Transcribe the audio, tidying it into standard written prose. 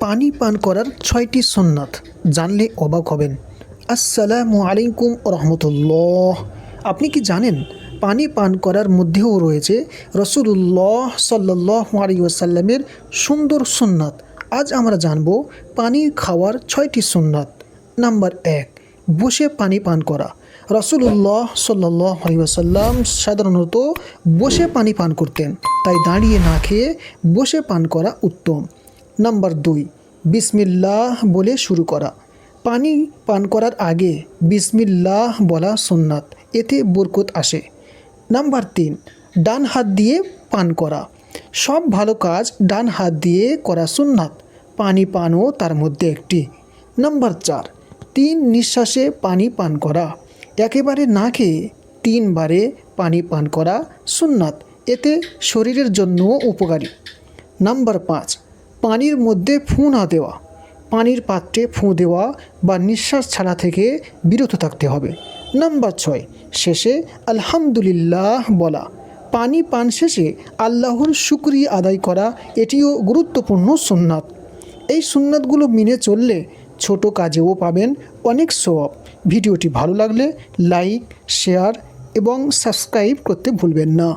পানি পান করার ৬টি সুন্নাত জানলে অবাক হবেন। আসসালামু আলাইকুম রহমতুল্লাহ। আপনি কি জানেন পানি পান করার মধ্যেও রয়েছে রাসূলুল্লাহ সাল্লাল্লাহু আলাইহি ওয়াসাল্লামের সুন্দর সুন্নাত। আজ আমরা জানব পানি খাওয়ার ৬টি সুন্নাত। নাম্বার ১, বসে পানি পান করা। রাসূলুল্লাহ সাল্লাল্লাহু আলাইহি ওয়াসাল্লাম সাধারণত বসে পানি পান করতেন, তাই দাঁড়িয়ে না খেয়ে বসে পান করা উত্তম। নাম্বার ২, বিসমিল্লাহ বলে শুরু করা। পানি পান করার আগে বিসমিল্লাহ বলা সুন্নাত, এতে বরকত আসে। নাম্বার ৩, ডান হাত দিয়ে পান করা। সব ভালো কাজ ডান হাত দিয়ে করা সুন্নাত, পানি পানও তার মধ্যে একটি। নাম্বার ৪, ৩ নিঃশ্বাসে পানি পান করা। একেবারে না খেয়ে ৩ বারে পানি পান করা সুন্নাত, এতে শরীরের জন্যও উপকারী। নাম্বার ৫, পানির মধ্যে ফু না দেওয়া। পানির পাত্রে ফু দেওয়া বা নিঃশ্বাস ছাড়া থেকে বিরত থাকতে হবে। নাম্বার ৬, শেষে আলহামদুলিল্লাহ বলা। পানি পান শেষে আল্লাহর শুকরিয়া আদায় করা, এটিও গুরুত্বপূর্ণ সুন্নাত। এই সুন্নাতগুলো মেনে চললে ছোট কাজেও পাবেন অনেক সওয়াব। ভিডিওটি ভালো লাগলে লাইক, শেয়ার এবং সাবস্ক্রাইব করতে ভুলবেন না।